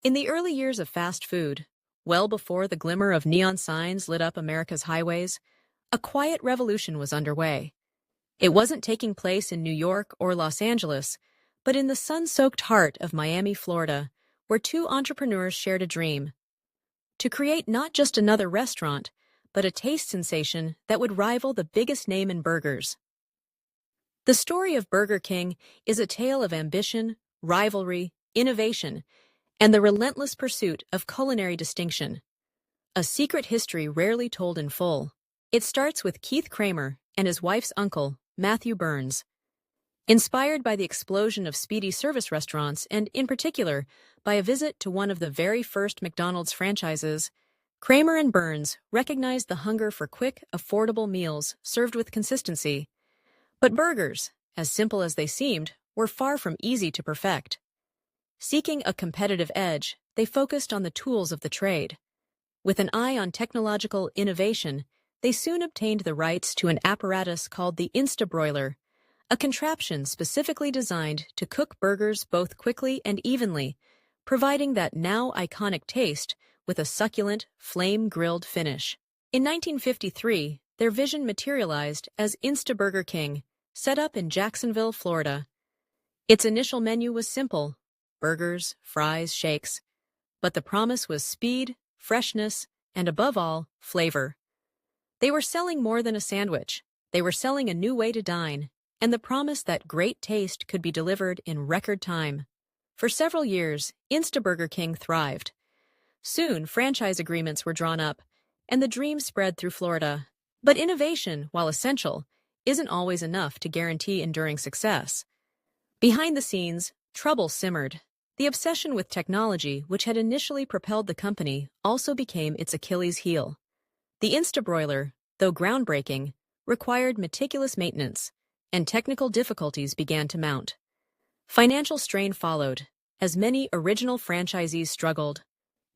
In the early years of fast food, well before the glimmer of neon signs lit up America's highways, a quiet revolution was underway. It wasn't taking place in New York or Los Angeles, but in the sun-soaked heart of Miami, Florida, where two entrepreneurs shared a dream: to create not just another restaurant, but a taste sensation that would rival the biggest name in burgers. The story of Burger King is a tale of ambition, rivalry, innovation, and the relentless pursuit of culinary distinction. A secret history rarely told in full. It starts with Keith Kramer and his wife's uncle, Matthew Burns. Inspired by the explosion of speedy service restaurants and, in particular, by a visit to one of the very first McDonald's franchises, Kramer and Burns recognized the hunger for quick, affordable meals served with consistency. But burgers, as simple as they seemed, were far from easy to perfect. Seeking a competitive edge, they focused on the tools of the trade. With an eye on technological innovation, they soon obtained the rights to an apparatus called the Instabroiler, a contraption specifically designed to cook burgers both quickly and evenly, providing that now iconic taste with a succulent, flame-grilled finish. In 1953, their vision materialized as Burger King, set up in Jacksonville, Florida. Its initial menu was simple: burgers, fries, shakes. But the promise was speed, freshness, and above all, flavor. They were selling more than a sandwich. They were selling a new way to dine, and the promise that great taste could be delivered in record time. For several years, Burger King thrived. Soon, franchise agreements were drawn up, and the dream spread through Florida. But innovation, while essential, isn't always enough to guarantee enduring success. Behind the scenes, trouble simmered. The obsession with technology, which had initially propelled the company, also became its Achilles heel. The Instabroiler, though groundbreaking, required meticulous maintenance, and technical difficulties began to mount. Financial strain followed, as many original franchisees struggled.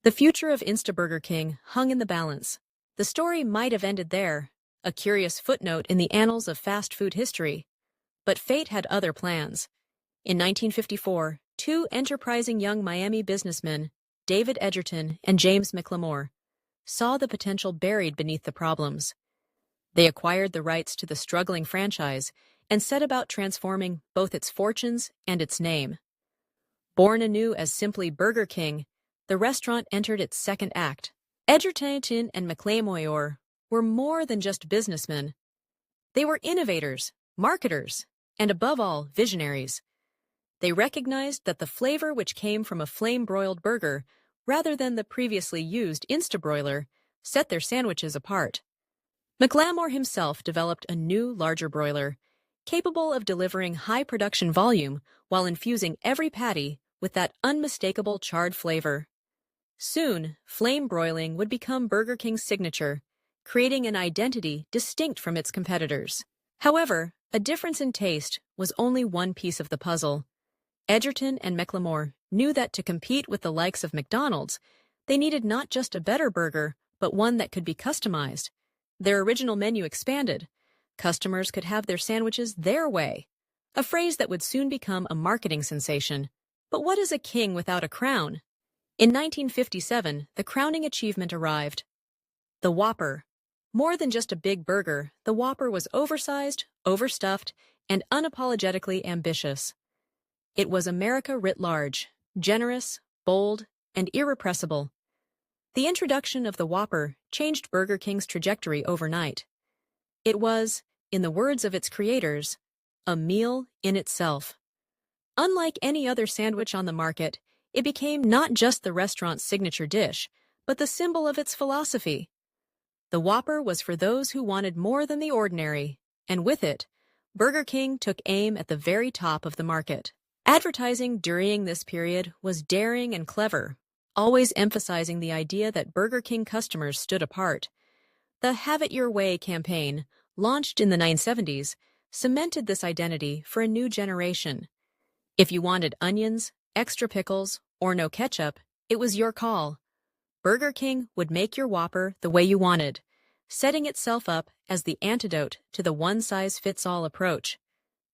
The future of Burger King hung in the balance. The story might have ended there, a curious footnote in the annals of fast food history. But fate had other plans. In 1954, two enterprising young Miami businessmen, David Edgerton and James McLemore, saw the potential buried beneath the problems. They acquired the rights to the struggling franchise and set about transforming both its fortunes and its name. Born anew as simply Burger King, the restaurant entered its second act. Edgerton and McLemore were more than just businessmen. They were innovators, marketers, and above all, visionaries. They recognized that the flavor which came from a flame-broiled burger, rather than the previously used Instabroiler, set their sandwiches apart. McLemore himself developed a new, larger broiler, capable of delivering high production volume while infusing every patty with that unmistakable charred flavor. Soon, flame broiling would become Burger King's signature, creating an identity distinct from its competitors. However, a difference in taste was only one piece of the puzzle. Edgerton and McLemore knew that to compete with the likes of McDonald's, they needed not just a better burger, but one that could be customized. Their original menu expanded. Customers could have their sandwiches their way, a phrase that would soon become a marketing sensation. But what is a king without a crown? In 1957, the crowning achievement arrived: the Whopper. More than just a big burger, the Whopper was oversized, overstuffed, and unapologetically ambitious. It was America writ large, generous, bold, and irrepressible. The introduction of the Whopper changed Burger King's trajectory overnight. It was, in the words of its creators, a meal in itself. Unlike any other sandwich on the market, it became not just the restaurant's signature dish, but the symbol of its philosophy. The Whopper was for those who wanted more than the ordinary, and with it, Burger King took aim at the very top of the market. Advertising during this period was daring and clever, always emphasizing the idea that Burger King customers stood apart. The Have It Your Way campaign, launched in the 1970s, cemented this identity for a new generation. If you wanted onions, extra pickles, or no ketchup, it was your call. Burger King would make your Whopper the way you wanted, setting itself up as the antidote to the one-size-fits-all approach.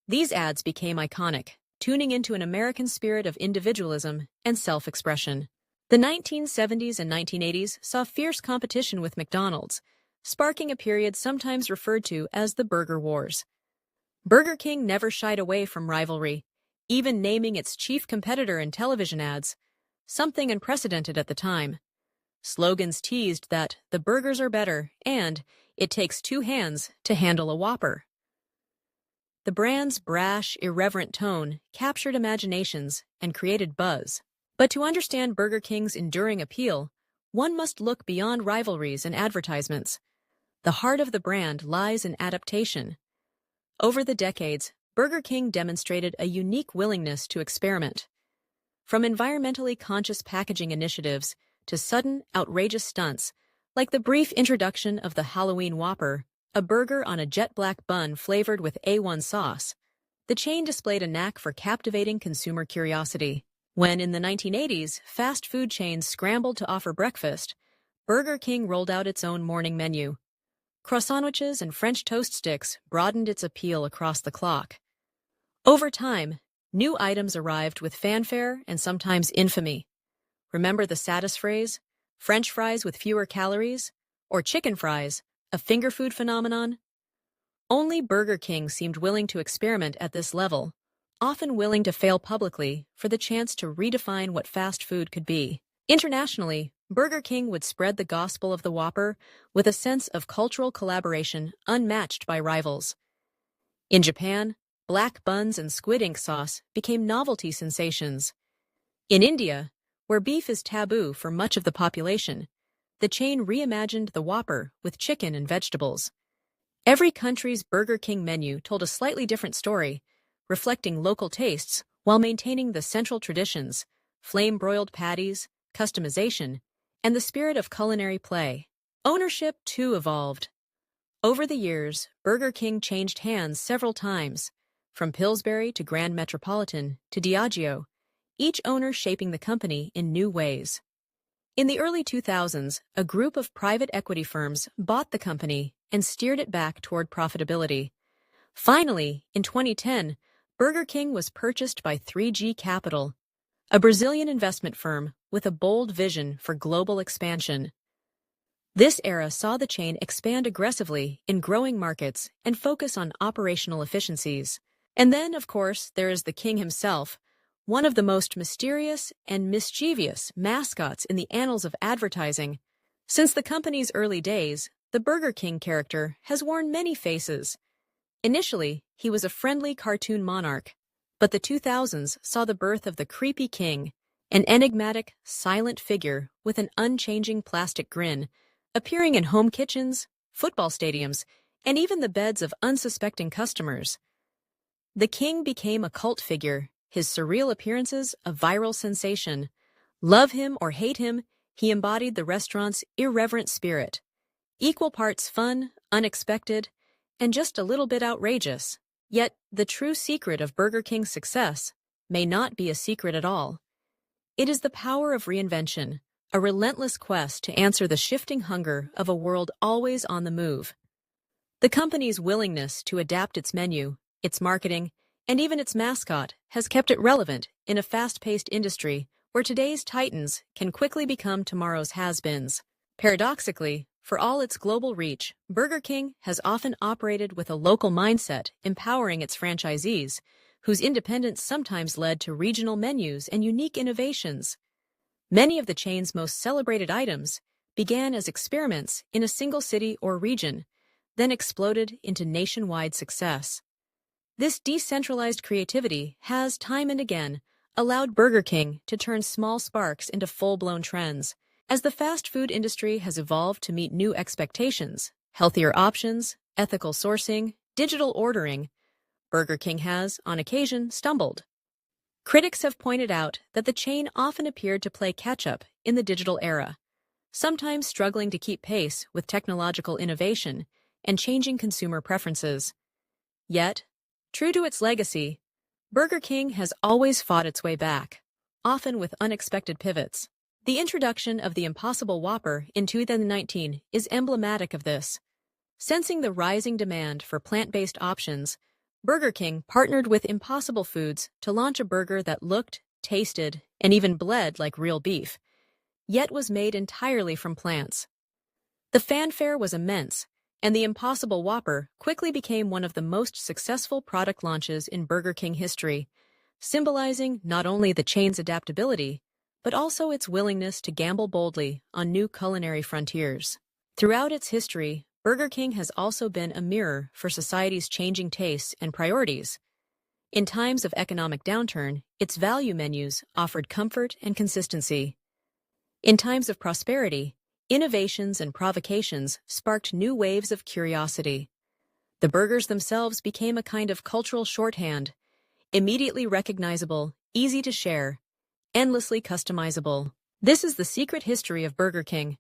These ads became iconic, tuning into an American spirit of individualism and self-expression. The 1970s and 1980s saw fierce competition with McDonald's, sparking a period sometimes referred to as the Burger Wars. Burger King never shied away from rivalry, even naming its chief competitor in television ads, something unprecedented at the time. Slogans teased that the burgers are better and it takes two hands to handle a Whopper. The brand's brash, irreverent tone captured imaginations and created buzz. But to understand Burger King's enduring appeal, one must look beyond rivalries and advertisements. The heart of the brand lies in adaptation. Over the decades, Burger King demonstrated a unique willingness to experiment. From environmentally conscious packaging initiatives to sudden, outrageous stunts, like the brief introduction of the Halloween Whopper, a burger on a jet-black bun flavored with A1 sauce, the chain displayed a knack for captivating consumer curiosity. When, in the 1980s, fast food chains scrambled to offer breakfast, Burger King rolled out its own morning menu. Croissantwiches and French toast sticks broadened its appeal across the clock. Over time, new items arrived with fanfare and sometimes infamy. Remember the saddest phrase? French fries with fewer calories? Or chicken fries, a finger food phenomenon? Only Burger King seemed willing to experiment at this level, often willing to fail publicly for the chance to redefine what fast food could be. Internationally, Burger King would spread the gospel of the Whopper with a sense of cultural collaboration unmatched by rivals. In Japan, black buns and squid ink sauce became novelty sensations. In India, where beef is taboo for much of the population, the chain reimagined the Whopper with chicken and vegetables. Every country's Burger King menu told a slightly different story, reflecting local tastes while maintaining the central traditions, flame-broiled patties, customization, and the spirit of culinary play. Ownership, too, evolved. Over the years, Burger King changed hands several times, from Pillsbury to Grand Metropolitan to Diageo, each owner shaping the company in new ways. In the early 2000s, a group of private equity firms bought the company and steered it back toward profitability. Finally, in 2010, Burger King was purchased by 3G Capital, a Brazilian investment firm with a bold vision for global expansion. This era saw the chain expand aggressively in growing markets and focus on operational efficiencies. And then, of course, there is the king himself, one of the most mysterious and mischievous mascots in the annals of advertising. Since the company's early days, the Burger King character has worn many faces. Initially, he was a friendly cartoon monarch, but the 2000s saw the birth of the creepy king, an enigmatic, silent figure with an unchanging plastic grin, appearing in home kitchens, football stadiums, and even the beds of unsuspecting customers. The king became a cult figure, his surreal appearances a viral sensation. Love him or hate him, he embodied the restaurant's irreverent spirit. Equal parts fun, unexpected, and just a little bit outrageous. Yet, the true secret of Burger King's success may not be a secret at all. It is the power of reinvention, a relentless quest to answer the shifting hunger of a world always on the move. The company's willingness to adapt its menu, its marketing, and even its mascot has kept it relevant in a fast-paced industry where today's titans can quickly become tomorrow's has-beens. Paradoxically, for all its global reach, Burger King has often operated with a local mindset, empowering its franchisees, whose independence sometimes led to regional menus and unique innovations. Many of the chain's most celebrated items began as experiments in a single city or region, then exploded into nationwide success. This decentralized creativity has, time and again, allowed Burger King to turn small sparks into full-blown trends. As the fast food industry has evolved to meet new expectations, healthier options, ethical sourcing, digital ordering, Burger King has, on occasion, stumbled. Critics have pointed out that the chain often appeared to play catch-up in the digital era, sometimes struggling to keep pace with technological innovation and changing consumer preferences. Yet, true to its legacy, Burger King has always fought its way back, often with unexpected pivots. The introduction of the Impossible Whopper in 2019 is emblematic of this. Sensing the rising demand for plant-based options, Burger King partnered with Impossible Foods to launch a burger that looked, tasted, and even bled like real beef. yet was made entirely from plants. The fanfare was immense, and the Impossible Whopper quickly became one of the most successful product launches in Burger King history, symbolizing not only the chain's adaptability, but also its willingness to gamble boldly on new culinary frontiers. Throughout its history, Burger King has also been a mirror for society's changing tastes and priorities. In times of economic downturn, its value menus offered comfort and consistency. In times of prosperity, innovations and provocations sparked new waves of curiosity. The burgers themselves became a kind of cultural shorthand, immediately recognizable, easy to share, endlessly customizable. This is the secret history of Burger King,